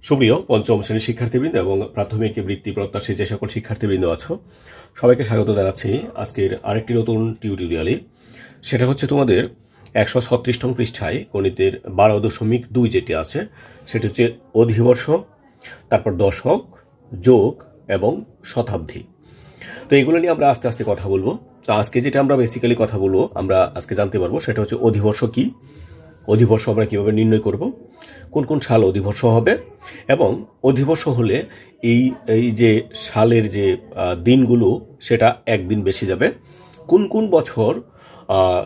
সুপ্রিয় পঞ্চম শ্রেণীর শিক্ষার্থীবৃন্দ এবং প্রাথমিক বৃত্তি প্রত্যাশী যে সকল শিক্ষার্থীবৃন্দ আছো সবাইকে স্বাগত জানাচ্ছি আজকের আরেকটি নতুন টিউটোরিয়ালে। সেটা হচ্ছে তোমাদের 136নং পৃষ্ঠায় গণিতের 12.2 যেটি আছে সেটি হচ্ছে অধিবর্ষ, তারপর দশক, যোগ এবং শতাব্দী। তো এগুলো নিয়ে আমরা আস্তে আস্তে কথা বলবো। তো আজকে যেটা আমরা বেসিক্যালি কথা বলবো, আমরা আজকে জানতে পারবো সেটা হচ্ছে অধিবর্ষ কি, অধিবর্ষ আমরা কিভাবে নির্ণয় করব, কোন কোন সাল অধিবর্ষ হবে, এবং অধিবর্ষ হলে এই যে সালের যে দিনগুলো সেটা একদিন বেশি যাবে, কোন কোন বছর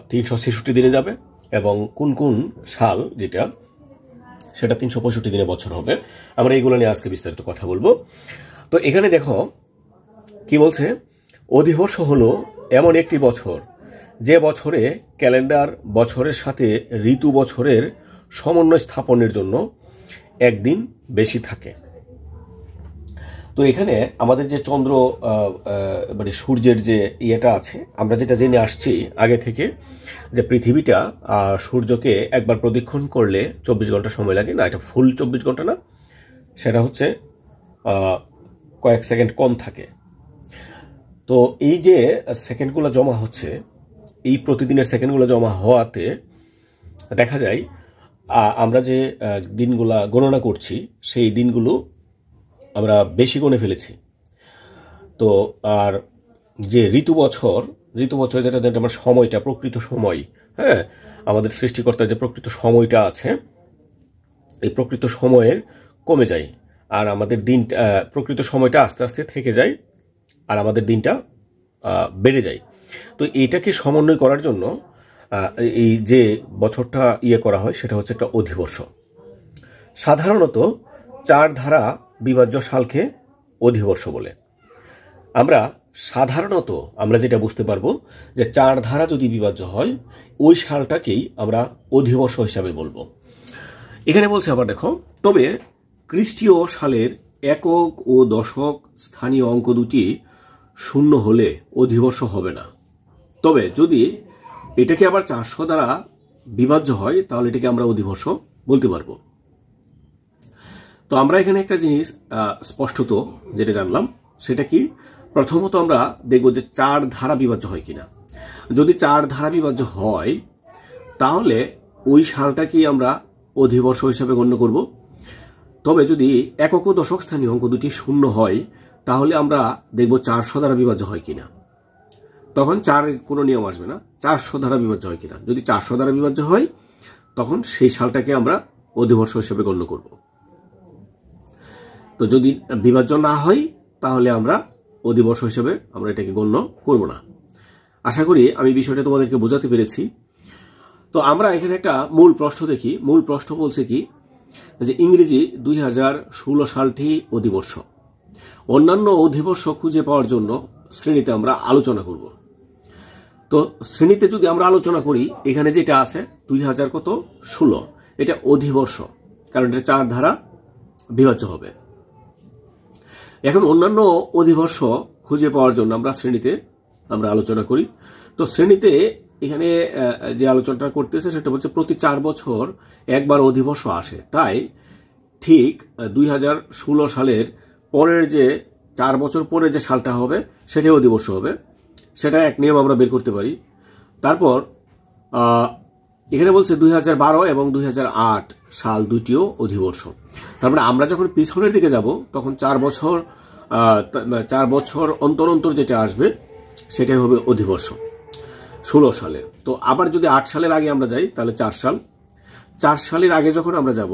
366 দিনে যাবে, এবং কোন কোন সাল যেটা সেটা 365 দিনে বছর হবে। আমরা এইগুলো নিয়ে আজকে বিস্তারিত কথা বলবো। তো এখানে দেখো কি বলছে, অধিবর্ষ হলো এমন একটি বছর যে বছরে ক্যালেন্ডার বছরের সাথে ঋতু বছরের সমন্বয় স্থাপনের জন্য একদিন বেশি থাকে। তো এখানে আমাদের যে চন্দ্র মানে সূর্যের যে ইয়েটা আছে, আমরা যেটা জেনে আসছি আগে থেকে যে পৃথিবীটা সূর্যকে একবার প্রদক্ষিণ করলে 24 ঘন্টা সময় লাগে না, এটা ফুল 24 ঘন্টা না, সেটা হচ্ছে কয়েক সেকেন্ড কম থাকে। তো এই যে সেকেন্ডগুলো জমা হচ্ছে, এই প্রতিদিনের সেকেন্ডগুলো জমা হওয়াতে দেখা যায় আমরা যে দিনগুলা গণনা করছি সেই দিনগুলো আমরা বেশি গণে ফেলেছি। তো আর যে ঋতু বছর যেটা যেটা আমার সময়টা, প্রকৃত সময়, হ্যাঁ, আমাদের সৃষ্টিকর্তার যে প্রকৃত সময়টা আছে, এই প্রকৃত সময়ের কমে যায়, আর আমাদের দিন প্রকৃত সময়টা আস্তে আস্তে থেকে যায়, আর আমাদের দিনটা বেড়ে যায়। তো এইটাকে সমন্বয় করার জন্য এই যে বছরটা করা হয় সেটা হচ্ছে একটা অধিবর্ষ। সাধারণত 4 ধারা বিভাজ্য সালকে অধিবর্ষ বলে। সাধারণত আমরা যেটা বুঝতে পারবো যে 4 ধারা যদি বিভাজ্য হয় ওই সালটাকেই আমরা অধিবর্ষ হিসাবে বলবো। এখানে বলছে আবার দেখো, তবে খ্রিস্টীয় সালের একক ও দশক স্থানীয় অঙ্ক দুটি শূন্য হলে অধিবর্ষ হবে না। তবে যদি এটাকে আবার 400 দ্বারা বিভাজ্য হয় তাহলে এটাকে আমরা অধিবর্ষ বলতে পারবো। তো আমরা এখানে একটা জিনিস স্পষ্টত যেটা জানলাম সেটা কি, প্রথমত আমরা দেখব যে 4 ধারা বিভাজ্য হয় কিনা। যদি 4 ধারা বিভাজ্য হয় তাহলে ওই সালটাকেই আমরা অধিবর্ষ হিসাবে গণ্য করব। তবে যদি একক ও দশক স্থানীয় অঙ্ক দুটি শূন্য হয় তাহলে আমরা দেখব 400 দ্বারা বিভাজ্য হয় কিনা। তখন 4 কোনো নিয়ম আসবে না, 400 দ্বারা বিভাজ্য হয় কিনা। যদি 400 দ্বারা বিভাজ্য হয় তখন সেই সালটাকে আমরা অধিবর্ষ হিসেবে গণ্য করব। তো যদি বিভাজ্য না হয় তাহলে আমরা অধিবর্ষ হিসেবে আমরা এটাকে গণ্য করব না। আশা করি আমি বিষয়টা তোমাদেরকে বোঝাতে পেরেছি। তো আমরা এখানে একটা মূল প্রশ্ন দেখি। মূল প্রশ্ন বলছে কি যে ইংরেজি 2016 সালটি অধিবর্ষ। অন্যান্য অধিবর্ষ খুঁজে পাওয়ার জন্য শ্রেণীতে আমরা আলোচনা করব। তো শ্রেণীতে যদি আমরা আলোচনা করি, এখানে যেটা আছে 2016 এটা অধিবর্ষ, কারণ এটা 4 ধারা বিভাজ্য হবে। এখন অন্যান্য অধিবর্ষ খুঁজে পাওয়ার জন্য আমরা শ্রেণীতে আমরা আলোচনা করি। তো শ্রেণীতে এখানে যে আলোচনাটা করতেছে সেটা হচ্ছে প্রতি 4 বছর একবার অধিবর্ষ আসে, তাই ঠিক 2016 সালের পরের যে 4 বছর পরে যে সালটা হবে সেটাই অধিবর্ষ হবে। সেটা এক নিয়ম আমরা বের করতে পারি। তারপর এখানে বলছে 2012 এবং 2008 সাল দুটিও অধিবর্ষ। তারপরে আমরা যখন পিছনের দিকে যাব তখন 4 বছর অন্তর অন্তর যেটা আসবে সেটাই হবে অধিবর্ষ 16 সালের। তো আবার যদি 8 সালের আগে আমরা যাই তাহলে 4 সাল। 4 সালের আগে যখন আমরা যাব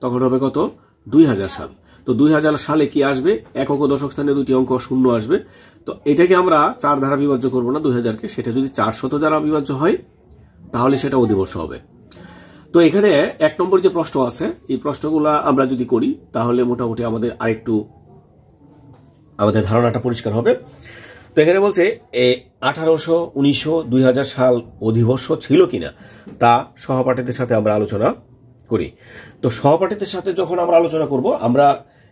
তখন হবে কত, 2000 সাল। তো 2000 সালে কি আসবে, একক ও দশক স্থানে দুটি অঙ্ক শূন্য আসবে। তো এটাকে আমরা 4 ধারা বিভাজ্য করব না 2000-কে, সেটা যদি 400 দ্বারা বিভাজ্য হয় তাহলে সেটা অধিবর্ষ হবে। তো এখানে 1 নম্বর যে প্রশ্ন আছে, এই প্রশ্নগুলা আমরা যদি করি তাহলে মোটামুটি আমাদের আরেকটু আমাদের ধারণাটা পরিষ্কার হবে। তো এখানে বলছে 1800, 1900, 2000 সাল অধিবর্ষ ছিল কিনা তা সহপাঠীদের সাথে আমরা আলোচনা করি। তো সহপাঠীদের সাথে যখন আমরা আলোচনা করব,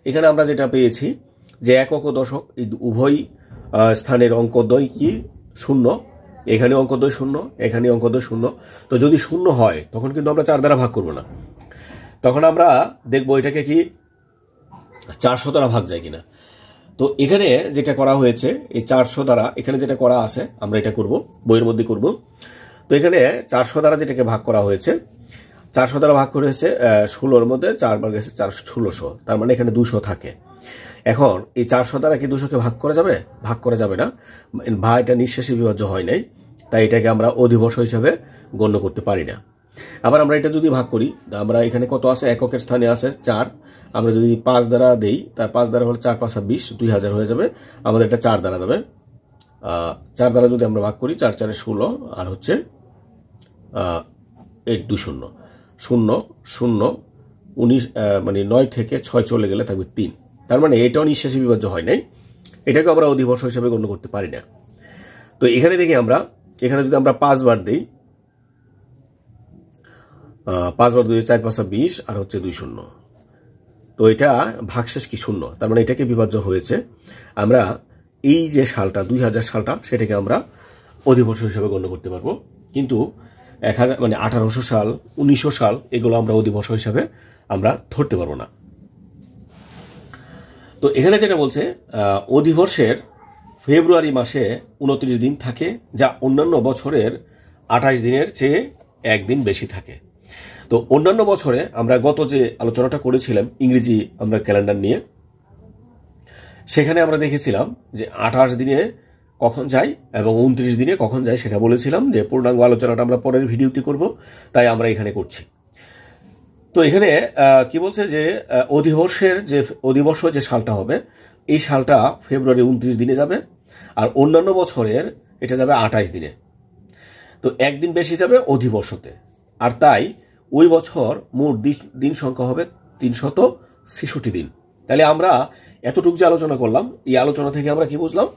এখানে আমরা যেটা পেয়েছি যে একক ও দশক এই উভয় স্থানের অঙ্কদ্বয় কি শূন্য, এখানে অঙ্কদ্বয় শূন্য, এখানে অঙ্কদ্বয় শূন্য। তো যদি শূন্য হয় তখন কিন্তু আমরা 4 দ্বারা ভাগ করব না, তখন আমরা দেখব এটাকে কি 400 দ্বারা ভাগ যায় কিনা। তো এখানে যেটা করা হয়েছে এই 400 দ্বারা, এখানে যেটা করা আছে আমরা এটা করব, বইয়ের মধ্যে করব। তো এখানে 400 দ্বারা যেটাকে ভাগ করা হয়েছে, 400 দ্বারা ভাগ করেছে 16-র মধ্যে 4 বার গেছে 1600, তার মানে এখানে 200 থাকে। এখন এই 400 দ্বারা কি 200কে ভাগ করা যাবে? ভাগ করা যাবে না, এটা নিঃশেষে বিভাজ্য হয় নাই, তাই এটাকে আমরা অধিবর্ষ হিসাবে গণ্য করতে পারি না। আবার আমরা এটা যদি ভাগ করি, আমরা এখানে কত আছে, এককের স্থানে আছে 4, আমরা যদি 5 দ্বারা দেই, তার 5 দ্বারা হলো 4 5 20, 2000 হয়ে যাবে, আমাদের এটা 4 দ্বারা যাবে। 4 দ্বারা যদি আমরা ভাগ করি, 4 4 16, আর হচ্ছে 8 2 0 0 0 19, মানে 9 থেকে 6 চলে গেলে থাকবে 3, তার মানে এটাও নিঃশেষে বিভাজ্য হয় নাই, এটাকে আমরা অধিবর্ষ হিসাবে গণ্য করতে পারি না। তো এখানে দেখি আমরা, এখানে যদি আমরা 5 বার দিই, 5 বার 2 4 5 20, আর হচ্ছে 2 0, তো এটা ভাগশেষ কি 0, তার মানে এটাকে বিভাজ্য হয়েছে। আমরা এই যে সালটা 2000 সালটা, সেটাকে আমরা অধিবর্ষ হিসাবে গণ্য করতে পারবো, কিন্তু 1000 মানে 1800 সাল 1900 সাল এগুলো আমরা অধিবর্ষ হিসাবে আমরা ধরতে পারবো না। তো এখানে যেটা বলছে, অধিবর্ষের ফেব্রুয়ারি মাসে 29 দিন থাকে, যা অন্যান্য বছরের 28 দিনের চেয়ে একদিন বেশি থাকে। তো অন্যান্য বছরে আমরা গত যে আলোচনাটা করেছিলাম ইংরেজি আমরা ক্যালেন্ডার নিয়ে, সেখানে আমরা দেখেছিলাম যে 28 দিনে কখন যায় এবং 29 দিনে কখন যায় সেটা বলেছিলাম, যে পূর্ণাঙ্গ আলোচনাটা আমরা পরের ভিডিওতে করব, তাই আমরা এখানে করছি। তো এখানে কি বলছে যে অধিবর্ষ যে সালটা হবে, এই সালটা ফেব্রুয়ারি 29 দিনে যাবে, আর অন্যান্য বছরের এটা যাবে 28 দিনে। তো একদিন বেশি যাবে অধিবর্ষতে, আর তাই ওই বছর মোট দিন সংখ্যা হবে 366 দিন। তাহলে আমরা এতটুকু যে আলোচনা করলাম, এই আলোচনা থেকে আমরা কি বুঝলাম,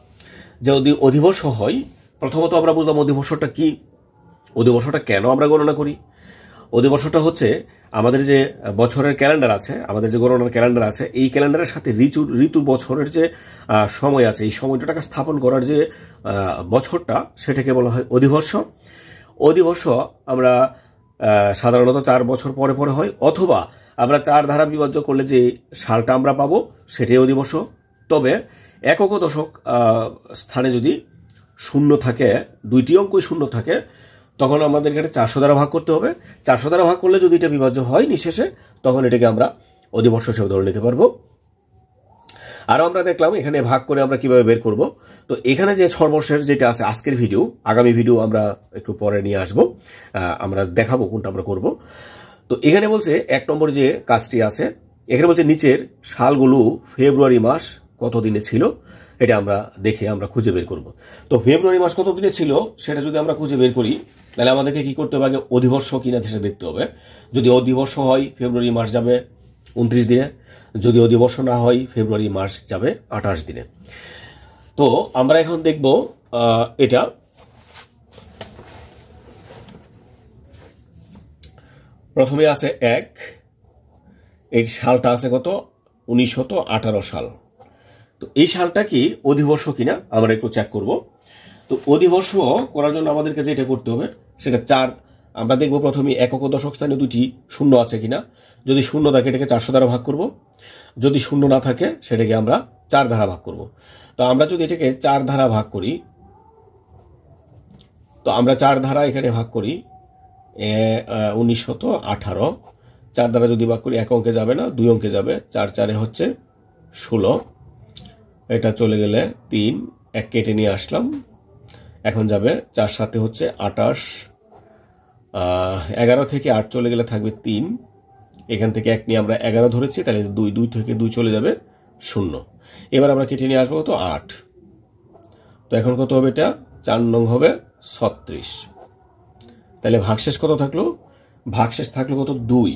যে অধিবর্ষ হয়, প্রথমত আমরা বুঝলাম অধিবর্ষটা কি, অধিবর্ষটা কেন আমরা গণনা করি। অধিবর্ষটা হচ্ছে আমাদের যে বছরের ক্যালেন্ডার আছে, আমাদের যে গণনার ক্যালেন্ডার আছে, এই ক্যালেন্ডারের সাথে ঋতু বছরের যে সময় আছে, এই সময়টাকে স্থাপন করার যে বছরটা, সেটাকে বলা হয় অধিবর্ষ। অধিবর্ষ আমরা সাধারণত 4 বছর পরে পরে হয়, অথবা আমরা 4 ধারা বিভাজ্য করলে যে সালটা আমরা পাবো সেটাই অধিবর্ষ। তবে একক দশক স্থানে যদি শূন্য থাকে, 2টি অঙ্কই শূন্য থাকে, তখন আমাদেরকে এটা 400 দ্বারা ভাগ করতে হবে। 400 দ্বারা ভাগ করলে যদি এটা বিভাজ্য হয় নিঃশেষে, তখন এটাকে আমরা অধিবর্ষ হিসেবে ধরে নিতে পারবো। আরও আমরা দেখলাম এখানে ভাগ করে আমরা কিভাবে বের করব। তো এখানে যে সর্বশেষ যেটা আছে আজকের ভিডিও, আগামী ভিডিও আমরা একটু পরে নিয়ে আসব, আমরা দেখাবো কোনটা আমরা করব। তো এখানে বলছে 1 নম্বর যে কাজটি আছে, এখানে বলছে নিচের সালগুলো ফেব্রুয়ারি মাস কত দিনে ছিল, এটা আমরা দেখে আমরা খুঁজে বের করব। তো ফেব্রুয়ারি মাস কত দিনে ছিল সেটা যদি আমরা খুঁজে বের করি, তাহলে আমাদেরকে কি করতে হবে, আগে অধিবর্ষ কিনা সেটা দেখতে হবে। যদি অধিবর্ষ হয় ফেব্রুয়ারি মাস যাবে 29 দিনে, যদি অধিবর্ষ না হয় ফেব্রুয়ারি মাস যাবে 28 দিনে। তো আমরা এখন দেখব এটা প্রথমে আছে 1, এই সালটা আছে কত, 1918 সাল। তো এই সালটা কি অধিবর্ষ কিনা আমরা একটু চেক করব। তো অধিবর্ষ করার জন্য আমাদেরকে যেটা করতে হবে সেটা 4, আমরা দেখব প্রথমে একক ও দশক স্থানে 2টি শূন্য আছে কিনা। যদি শূন্য থাকে এটাকে 400 দ্বারা ভাগ করব, যদি শূন্য না থাকে সেটাকে আমরা 4 দ্বারা ভাগ করব। তো আমরা যদি এটাকে 4 দ্বারা ভাগ করি, তো আমরা 4 ধারা এখানে ভাগ করি 1918, 4 দ্বারা যদি ভাগ করি 1 অঙ্কে যাবে না, 2 অঙ্কে যাবে, 4 4 হচ্ছে 16, এটা চলে গেলে 3, 1 কেটে নিয়ে আসলাম, এখন যাবে 4 7 হচ্ছে 28, 11 থেকে 8 চলে গেলে থাকবে 3, এখান থেকে 1 নিয়ে আমরা 11 ধরেছি, তাহলে 2 থেকে 2 চলে যাবে 0। এবার আমরা কেটে নিয়ে আসবো তো 8, তো এখন কত হবে, এটা 4 নং হবে 36। তাহলে ভাগশেষ কত থাকলো, ভাগশেষ থাকলো কত, 2।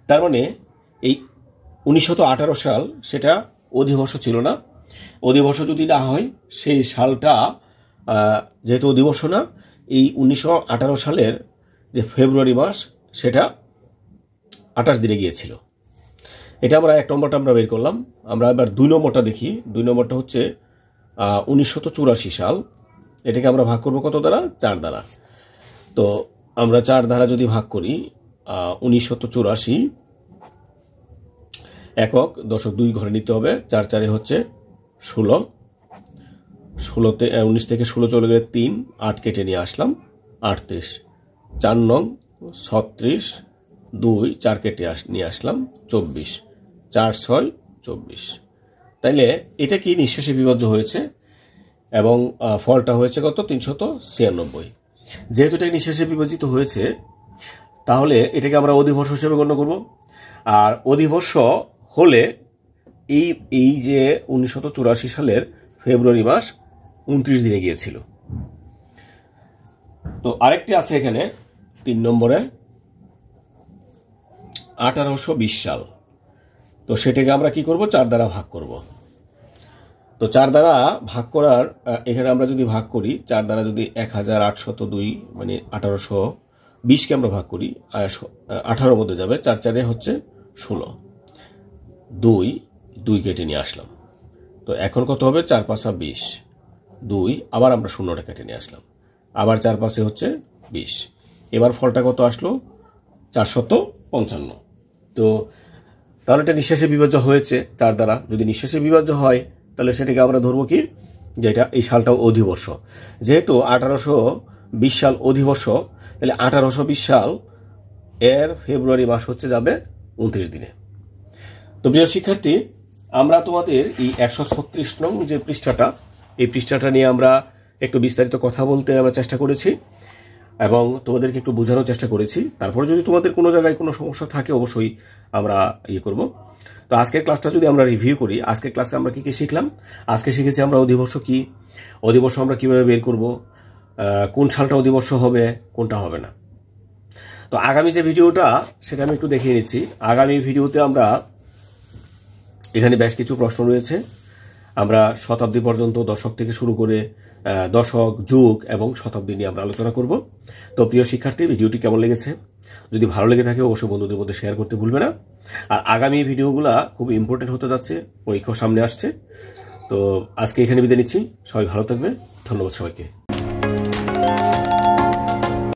তার মানে এই 1918 সাল সেটা অধিবর্ষ ছিল না। অধিবর্ষ যদি না হয় সেই সালটা যেহেতু অধিবর্ষ না, এই 1918 সালের যে ফেব্রুয়ারি মাস সেটা 28 দিনে গিয়েছিল। এটা আমরা 1 নম্বরটা আমরা বের করলাম। আমরা এবার 2 নম্বরটা দেখি। 2 নম্বরটা হচ্ছে 1984 সাল, এটাকে আমরা ভাগ করবো কত দ্বারা, 4 দ্বারা। তো আমরা 4 দ্বারা যদি ভাগ করি 1984, একক দশক 2 ঘরে নিতে হবে। 4 4 হচ্ছে 16, 16তে 19 থেকে 16 চলে গেলে 3, 8 কেটে নিয়ে আসলাম 38, 4 নং 36, 2 4 কেটে নিয়ে আসলাম 24, 4 6 24। তাইলে এটা কি নিঃশেষে বিভাজ্য হয়েছে এবং ফলটা হয়েছে কত 396। যেহেতু এটা নিঃশেষে বিভাজিত হয়েছে তাহলে এটাকে আমরা অধিবর্ষ হিসেবে গণ্য করব। আর অধিবর্ষ হলে এই যে 1984 সালের ফেব্রুয়ারি মাস 29 দিনে গিয়েছিল। তো আরেকটি আছে এখানে 3 নম্বরে 1820 সাল। তো সেটাকে আমরা কি করব 4 দ্বারা ভাগ করব। তো 4 দ্বারা ভাগ করার এখানে আমরা যদি ভাগ করি 4 দ্বারা যদি 1802 মানে 1820কে আমরা ভাগ করি 18 মধ্যে যাবে, 4 4 হচ্ছে 16, 2 কেটে নিয়ে আসলাম। তো এখন কত হবে 4 5 20, 2 আবার আমরা শূন্যটা কেটে নিয়ে আসলাম, আবার 4 5 হচ্ছে 20। এবার ফলটা কত আসলো 455। তো তাহলে এটা নিঃশেষে বিভাজ্য হয়েছে 4 দ্বারা। যদি নিঃশেষে বিভাজ্য হয় তাহলে সেটাকে আমরা ধরবো কি যেটা এই সালটাও অধিবর্ষ। যেহেতু 1820 সাল অধিবর্ষ তাহলে 1820 সাল এর ফেব্রুয়ারি মাস হচ্ছে যাবে 29 দিনে। তো প্রিয় শিক্ষার্থী, আমরা তোমাদের এই 136 নং যে পৃষ্ঠাটা এই পৃষ্ঠাটা নিয়ে আমরা একটু বিস্তারিত কথা বলতে আমরা চেষ্টা করেছি এবং তোমাদেরকে একটু বোঝানোর চেষ্টা করেছি। তারপরে যদি তোমাদের কোনো জায়গায় কোনো সমস্যা থাকে অবশ্যই আমরা করব। তো আজকের ক্লাসটা যদি আমরা রিভিউ করি, আজকের ক্লাসে আমরা কি কি শিখলাম? আজকে শিখেছি আমরা অধিবর্ষ কি, অধিবর্ষ আমরা কিভাবে বের করব, কোন সালটা অধিবর্ষ হবে কোনটা হবে না। তো আগামী যে ভিডিওটা সেটা আমি একটু দেখিয়ে নিচ্ছি। আগামী ভিডিওতে আমরা এখানে বেশ কিছু প্রশ্ন রয়েছে। আমরা শতাব্দী পর্যন্ত দশক থেকে শুরু করে দশক, যুগ এবং শতাব্দী নিয়ে আমরা আলোচনা করব। তো প্রিয় শিক্ষার্থী, ভিডিওটি কেমন লেগেছে? যদি ভালো লেগে থাকে অবশ্যই বন্ধুদের মধ্যে শেয়ার করতে ভুলবে না। আর আগামী ভিডিওগুলো খুব ইম্পর্টেন্ট হতে যাচ্ছে, পরীক্ষা সামনে আসছে। তো আজকে এখানে বিদায় নিচ্ছি। সবাই ভালো থাকবে। ধন্যবাদ সবাইকে।